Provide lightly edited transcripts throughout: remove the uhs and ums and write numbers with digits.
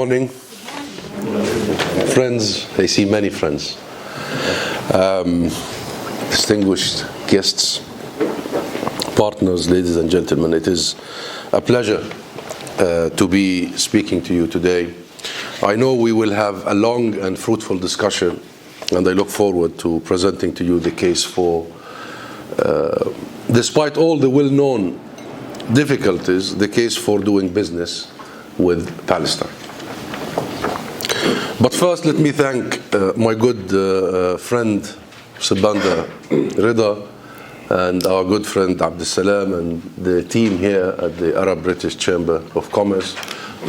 morning, friends. I see many friends, distinguished guests, partners, ladies and gentlemen. It is a pleasure to be speaking to you today. I know we will have a long and fruitful discussion, and I look forward to presenting to you the case for, despite all the well-known difficulties, the case for doing business with Palestine. But first, let me thank my good friend Subanda Rida and our good friend Abdul Salam and the team here at the Arab British Chamber of Commerce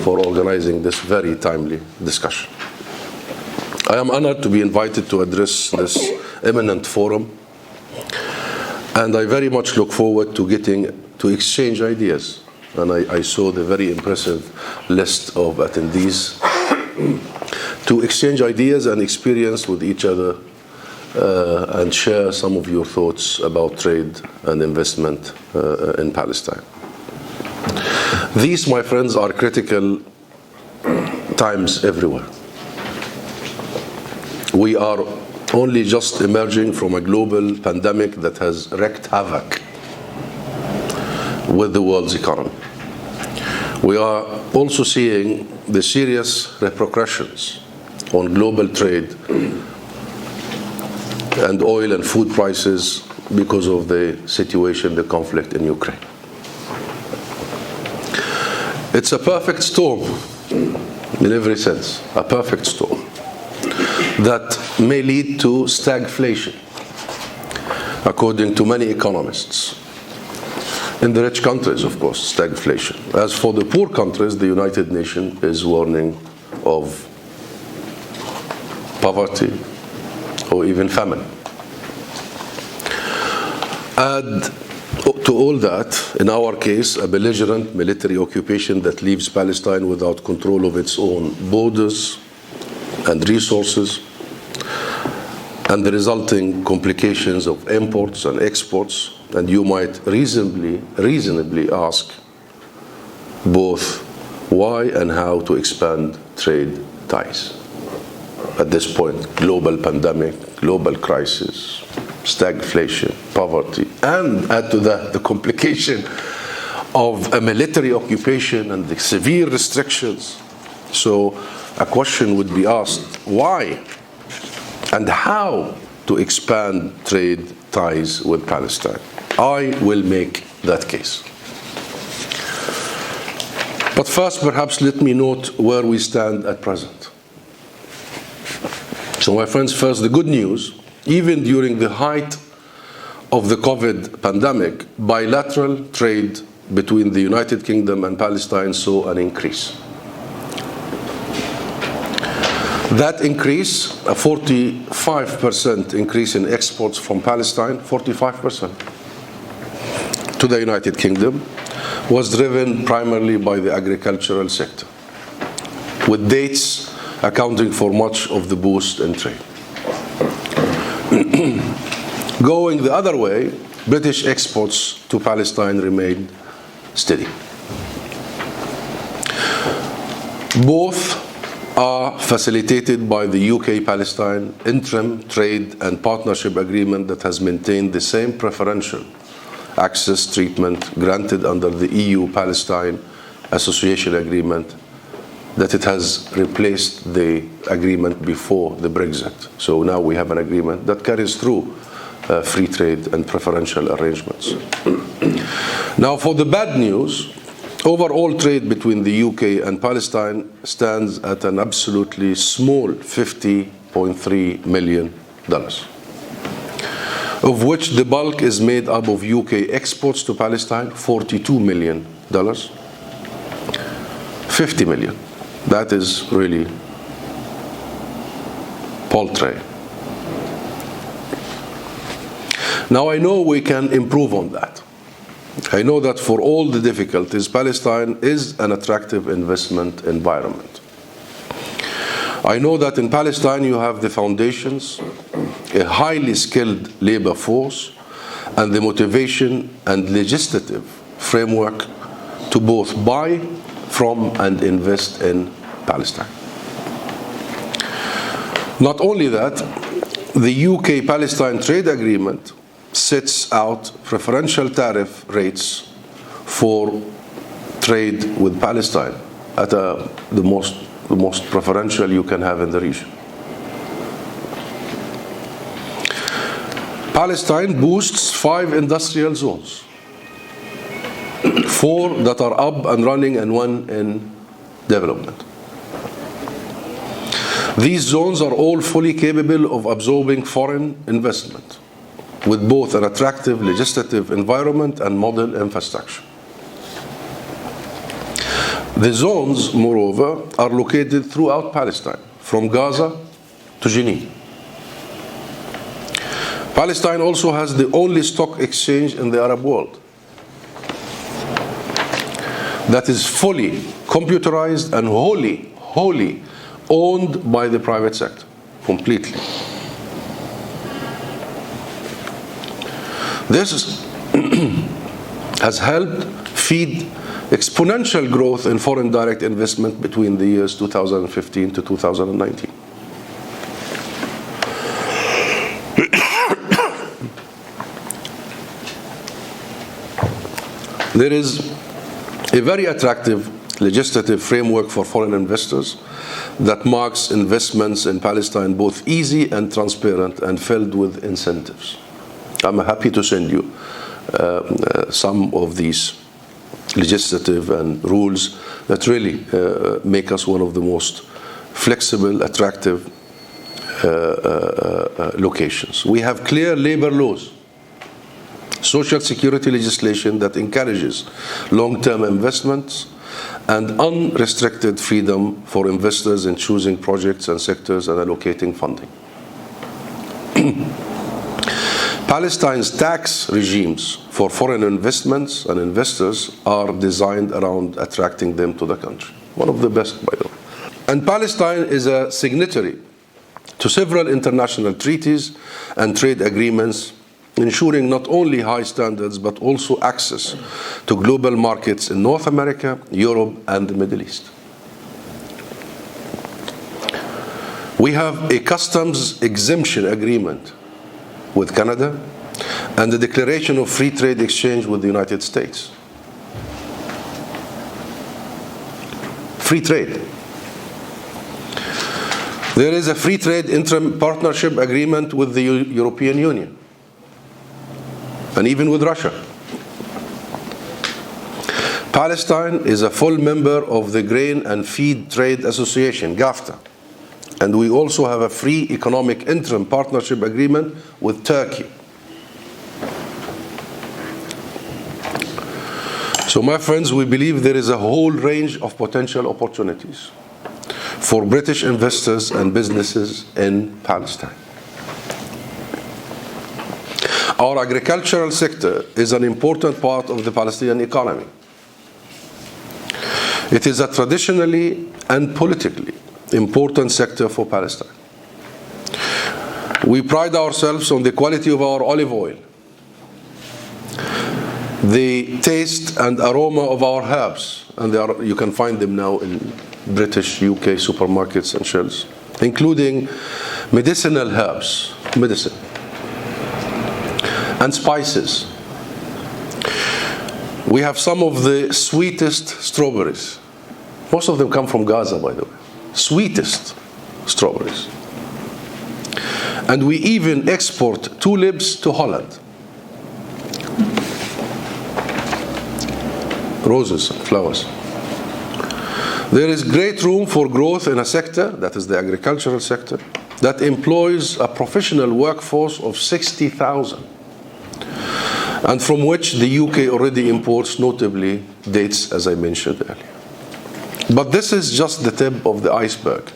for organizing this very timely discussion. I am honored to be invited to address this eminent forum, and I very much look forward to getting to exchange ideas. And I saw the very impressive list of attendees to exchange ideas and experience with each other and share some of your thoughts about trade and investment in Palestine. These, my friends, are critical times everywhere. We are only just emerging from a global pandemic that has wreaked havoc with the world's economy. We are also seeing the serious repercussions on global trade and oil and food prices because of the situation, the conflict in Ukraine. It's a perfect storm in every sense, a perfect storm that may lead to stagflation, according to many economists. In the rich countries, of course, stagflation. As for the poor countries, the United Nations is warning of poverty or even famine. Add to all that, in our case, a belligerent military occupation that leaves Palestine without control of its own borders and resources, and the resulting complications of imports and exports. And you might reasonably ask both why and how to expand trade ties. At this point, global pandemic, global crisis, stagflation, poverty, and add to that the complication of a military occupation and the severe restrictions. So a question would be asked, why and how to expand trade ties with Palestine? I will make that case. But first, perhaps let me note where we stand at present. So my friends, first, the good news. Even during the height of the COVID pandemic, bilateral trade between the United Kingdom and Palestine saw an increase. That increase, a 45% increase in exports from Palestine, 45%, to the United Kingdom, was driven primarily by the agricultural sector, with dates accounting for much of the boost in trade. Going the other way, British exports to Palestine remained steady. Both are facilitated by the UK-Palestine interim trade and partnership agreement that has maintained the same preferential access treatment granted under the EU-Palestine Association Agreement that it has replaced the agreement before the Brexit. So now we have an agreement that carries through free trade and preferential arrangements. Now for the bad news, overall trade between the UK and Palestine stands at an absolutely small $50.3 million, of which the bulk is made up of UK exports to Palestine, $42 million, 50 million. That is really paltry. Now I know we can improve on that. I know that for all the difficulties, Palestine is an attractive investment environment. I know that in Palestine you have the foundations, a highly skilled labor force, and the motivation and legislative framework to both buy from and invest in Palestine. Not only that, the UK-Palestine trade agreement sets out preferential tariff rates for trade with Palestine at the most preferential you can have in the region. Palestine boasts 5 industrial zones, 4 that are up and running and 1 in development. These zones are all fully capable of absorbing foreign investment, with both an attractive legislative environment and model infrastructure. The zones, moreover, are located throughout Palestine, from Gaza to Jenin. Palestine also has the only stock exchange in the Arab world that is fully computerized and wholly owned by the private sector, completely. This has helped feed exponential growth in foreign direct investment between the years 2015 to 2019. There is a very attractive legislative framework for foreign investors that marks investments in Palestine both easy and transparent and filled with incentives. I'm happy to send you some of these legislative and rules that really make us one of the most flexible, attractive locations. We have clear labor laws, social security legislation that encourages long-term investments, and unrestricted freedom for investors in choosing projects and sectors and allocating funding. Palestine's tax regimes for foreign investments and investors are designed around attracting them to the country. One of the best, by the way. And Palestine is a signatory to several international treaties and trade agreements, ensuring not only high standards but also access to global markets in North America, Europe, and the Middle East. We have a customs exemption agreement with Canada and the declaration of free trade exchange with the United States. Free trade. There is a free trade interim partnership agreement with the European Union, and even with Russia. Palestine is a full member of the Grain and Feed Trade Association, GAFTA, and we also have a free economic interim partnership agreement with Turkey. So my friends, we believe there is a whole range of potential opportunities for British investors and businesses in Palestine. Our agricultural sector is an important part of the Palestinian economy. It is a traditionally and politically important sector for Palestine. We pride ourselves on the quality of our olive oil, the taste and aroma of our herbs, and you can find them now in British, UK supermarkets and shelves, including medicinal herbs, medicine, and spices. We have some of the sweetest strawberries. Most of them come from Gaza, by the way. Sweetest strawberries. And we even export tulips to Holland. Roses and flowers. There is great room for growth in a sector, that is the agricultural sector, that employs a professional workforce of 60,000, and from which the UK already imports, notably dates, as I mentioned earlier. But this is just the tip of the iceberg.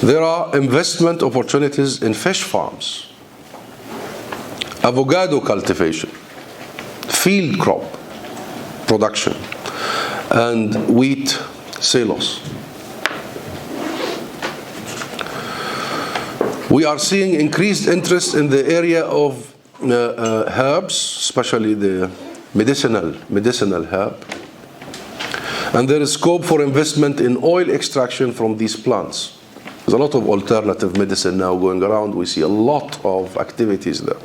There are investment opportunities in fish farms, avocado cultivation, field crop production, and wheat silos. We are seeing increased interest in the area of herbs, especially the medicinal herb, And there is scope for investment in oil extraction from these plants. There's a lot of alternative medicine now going around. We see a lot of activities there.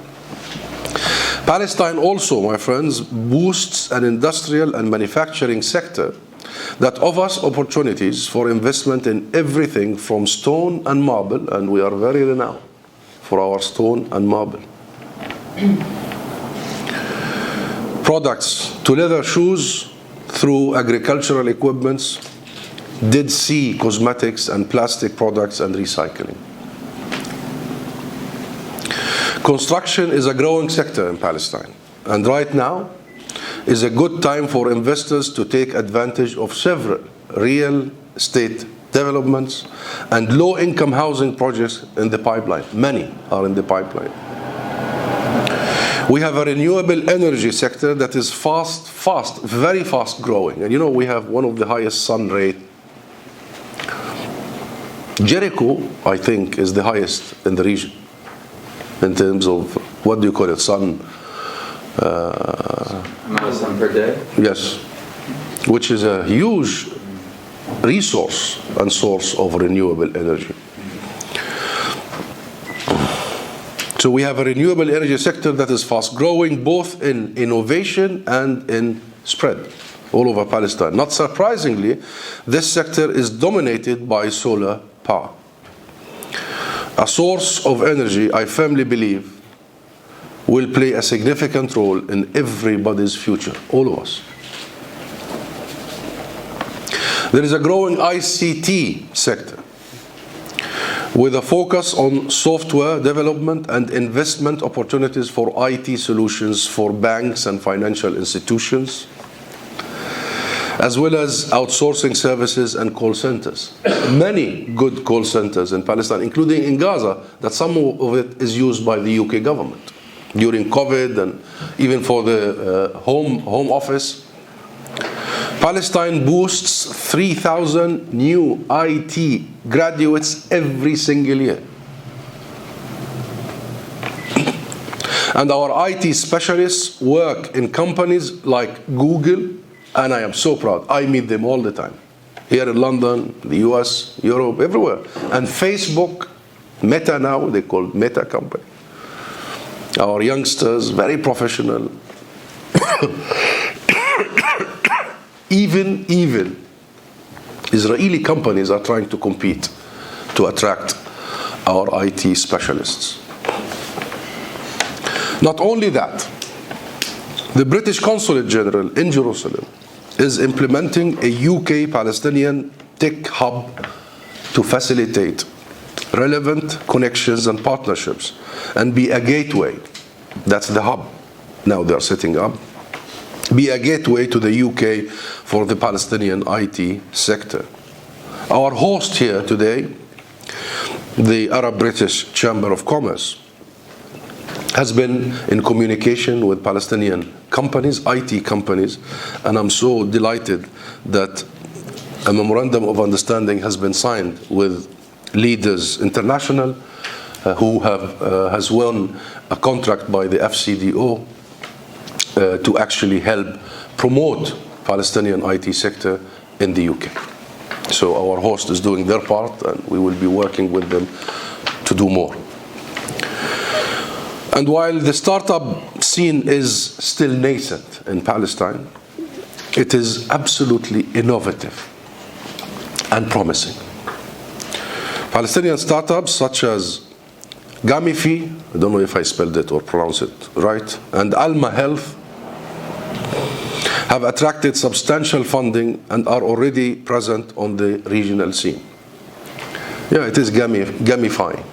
Palestine also, my friends, boosts an industrial and manufacturing sector that offers opportunities for investment in everything from stone and marble, and we are very renowned for our stone and marble. Products to leather shoes through agricultural equipments, Dead Sea cosmetics and plastic products and recycling. Construction is a growing sector in Palestine, and right now is a good time for investors to take advantage of several real estate developments and low-income housing projects in the pipeline. Many are in the pipeline. We have a renewable energy sector that is very fast growing. And you know, we have one of the highest sun rate. Jericho, I think, is the highest in the region in terms of, what do you call it, sun? Amount of sun per day? Yes, which is a huge resource and source of renewable energy. So we have a renewable energy sector that is fast growing, both in innovation and in spread all over Palestine. Not surprisingly, this sector is dominated by solar power. A source of energy, I firmly believe, will play a significant role in everybody's future, all of us. There is a growing ICT sector with a focus on software development and investment opportunities for IT solutions for banks and financial institutions, as well as outsourcing services and call centers. Many good call centers in Palestine, including in Gaza, that some of it is used by the UK government during COVID and even for the home office. Palestine boosts 3,000 new IT graduates every single year. And our IT specialists work in companies like Google, and I am so proud. I meet them all the time. Here in London, the US, Europe, everywhere. And Facebook, Meta now, they call Meta company. Our youngsters, very professional. Even Israeli companies are trying to compete to attract our IT specialists. Not only that, the British Consulate General in Jerusalem is implementing a UK-Palestinian tech hub to facilitate relevant connections and partnerships and be a gateway. That's the hub now they are setting up. Be a gateway to the UK for the Palestinian IT sector. Our host here today, the Arab-British Chamber of Commerce, has been in communication with Palestinian companies, IT companies, and I'm so delighted that a memorandum of understanding has been signed with Leaders International, who has won a contract by the FCDO to actually help promote Palestinian IT sector in the UK. So our host is doing their part, and we will be working with them to do more. And while the startup scene is still nascent in Palestine, it is absolutely innovative and promising. Palestinian startups such as Gamifi, I don't know if I spelled it or pronounced it right, and Alma Health have attracted substantial funding and are already present on the regional scene. Yeah, it is Gamify.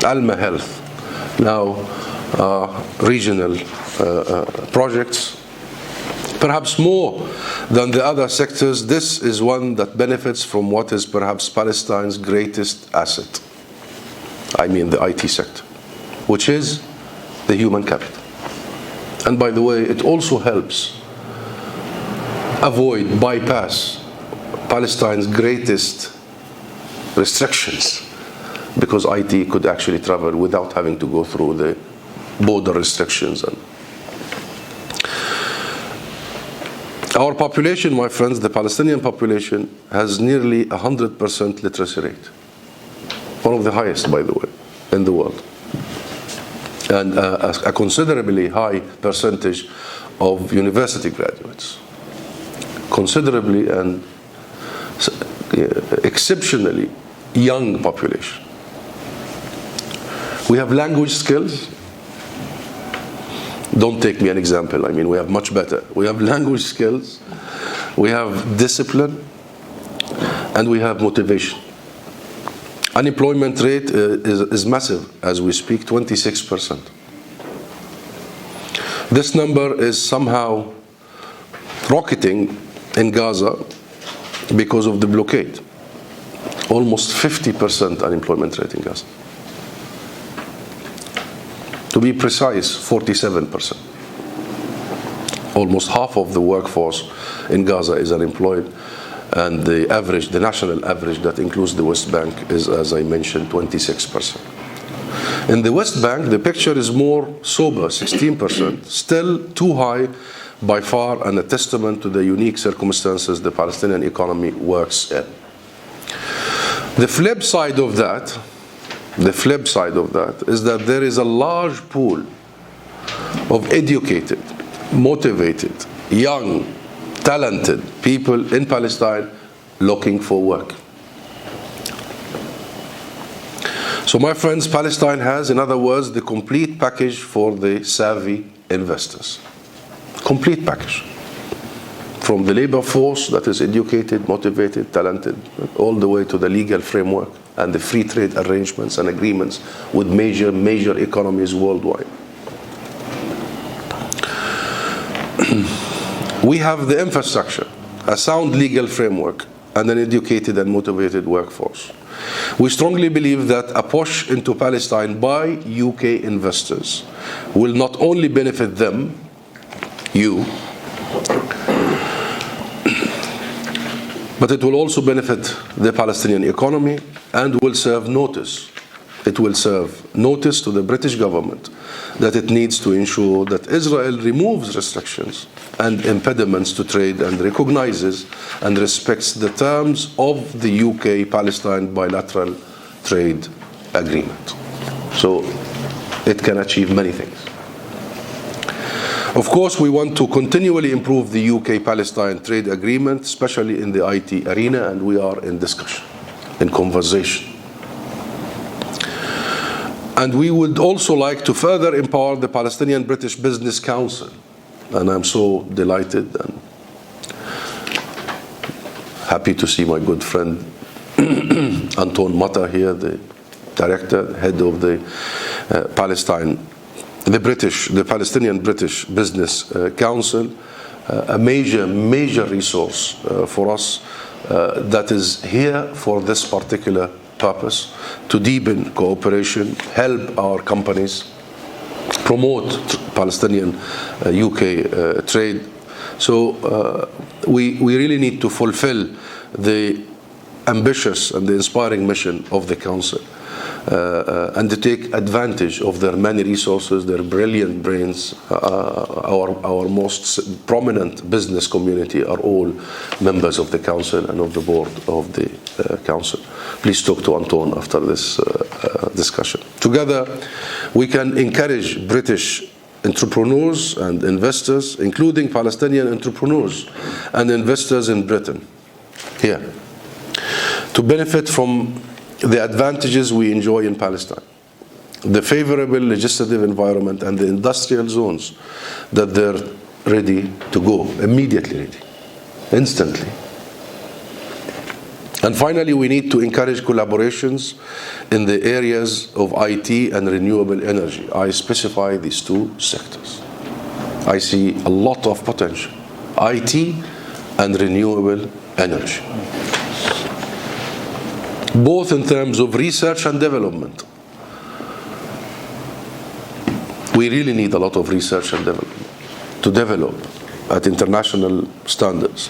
Alma Health, now regional projects. Perhaps more than the other sectors, this is one that benefits from what is perhaps Palestine's greatest asset. I mean the IT sector, which is the human capital. And by the way, it also helps bypass Palestine's greatest restrictions, because IT could actually travel without having to go through the border restrictions. Our population, my friends, the Palestinian population, has nearly 100% literacy rate. One of the highest, by the way, in the world. And a considerably high percentage of university graduates. Considerably and exceptionally young population. We have language skills. Don't take me an example. I mean, we have much better. We have language skills, we have discipline, and we have motivation. Unemployment rate is massive as we speak, 26%. This number is somehow rocketing in Gaza because of the blockade. Almost 50% unemployment rate in Gaza. To be precise, 47%. Almost half of the workforce in Gaza is unemployed, and the average, the national average that includes the West Bank is, as I mentioned, 26%. In the West Bank, the picture is more sober, 16%, still too high by far, and a testament to the unique circumstances the Palestinian economy works in. The flip side of that is that there is a large pool of educated, motivated, young, talented people in Palestine looking for work. So my friends, Palestine has, in other words, the complete package for the savvy investors. Complete package. From the labor force that is educated, motivated, talented, all the way to the legal framework and the free trade arrangements and agreements with major economies worldwide. We have the infrastructure, a sound legal framework, and an educated and motivated workforce. We strongly believe that a push into Palestine by UK investors will not only benefit them, you, but it will also benefit the Palestinian economy and will serve notice. It will serve notice to the British government that it needs to ensure that Israel removes restrictions and impediments to trade and recognizes and respects the terms of the UK-Palestine bilateral trade agreement. So it can achieve many things. Of course, we want to continually improve the UK-Palestine trade agreement, especially in the IT arena, and we are in discussion, in conversation. And we would also like to further empower the Palestinian British Business Council. And I'm so delighted and happy to see my good friend Anton Mata here, the director, head of the Palestinian British Business Council, a major resource for us that is here for this particular purpose, to deepen cooperation, help our companies, promote Palestinian UK trade. So we really need to fulfill the ambitious and the inspiring mission of the Council and to take advantage of their many resources, their brilliant brains. Our most prominent business community are all members of the Council and of the board of the Council. Please talk to Anton after this discussion. Together, we can encourage British entrepreneurs and investors, including Palestinian entrepreneurs and investors in Britain, here, to benefit from the advantages we enjoy in Palestine, the favorable legislative environment and the industrial zones that they're ready to go, immediately ready, instantly. And finally, we need to encourage collaborations in the areas of IT and renewable energy. I specify these two sectors. I see a lot of potential, IT and renewable energy, both in terms of research and development. We really need a lot of research and development to develop at international standards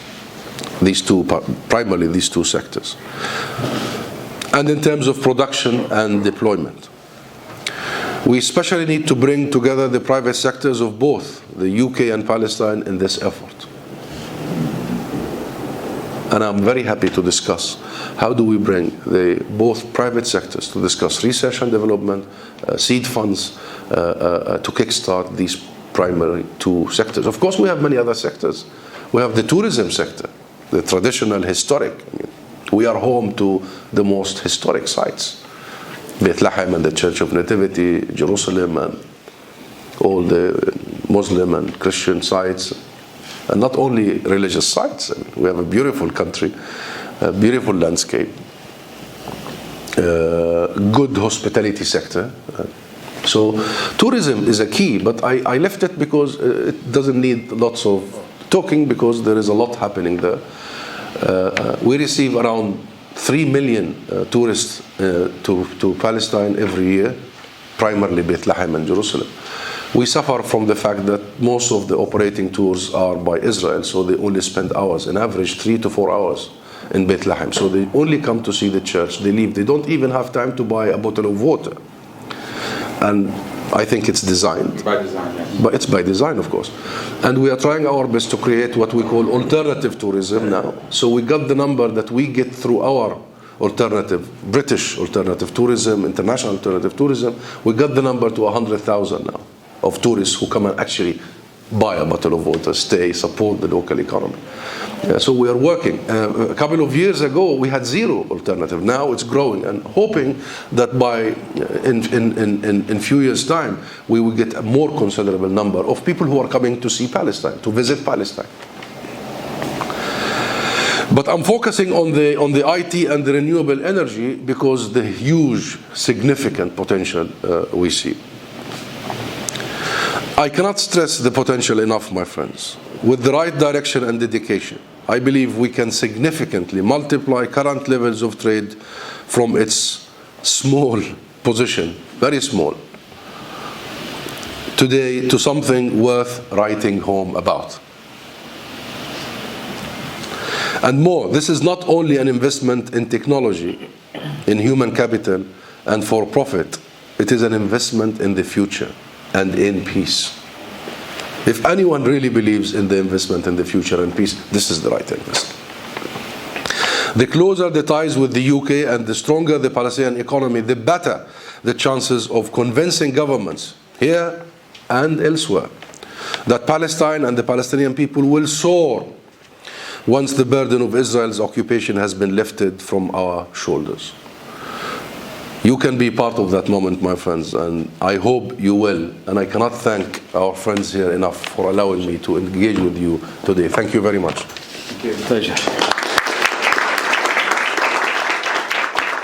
primarily these two sectors, and in terms of production and deployment. We especially need to bring together the private sectors of both the UK and Palestine in this effort. And I'm very happy to discuss how do we bring both private sectors to discuss research and development, seed funds to kickstart these primary two sectors. Of course, we have many other sectors. We have the tourism sector, the traditional, historic. We are home to the most historic sites. Bethlehem and the Church of Nativity, Jerusalem and all the Muslim and Christian sites. And not only religious sites. I mean, we have a beautiful country, a beautiful landscape, good hospitality sector. So tourism is a key, but I left it because it doesn't need lots of talking because there is a lot happening there. We receive around 3 million tourists to Palestine every year, primarily Bethlehem and Jerusalem. We suffer from the fact that most of the operating tours are by Israel, so they only spend hours, on average 3 to 4 hours in Bethlehem. So they only come to see the church, they leave. They don't even have time to buy a bottle of water. And I think it's designed. By design, yes. But it's by design, of course. And we are trying our best to create what we call alternative tourism now. So we got the number that we get through our alternative, British alternative tourism, international alternative tourism. We got the number to 100,000 now of tourists who come and actually buy a bottle of water, stay, support the local economy. So we are working. A couple of years ago, we had zero alternative. Now it's growing and hoping that by in few years' time, we will get a more considerable number of people who are coming to see Palestine, to visit Palestine. But I'm focusing on the IT and the renewable energy because the huge, significant potential we see. I cannot stress the potential enough, my friends. With the right direction and dedication, I believe we can significantly multiply current levels of trade from its small position, very small, today to something worth writing home about. And more, this is not only an investment in technology, in human capital, and for profit. It is an investment in the future and in peace. If anyone really believes in the investment in the future and peace, this is the right investment. The closer the ties with the UK and the stronger the Palestinian economy, the better the chances of convincing governments here and elsewhere that Palestine and the Palestinian people will soar once the burden of Israel's occupation has been lifted from our shoulders. You can be part of that moment, my friends, and I hope you will. And I cannot thank our friends here enough for allowing me to engage with you today. Thank you very much. Thank you. Pleasure.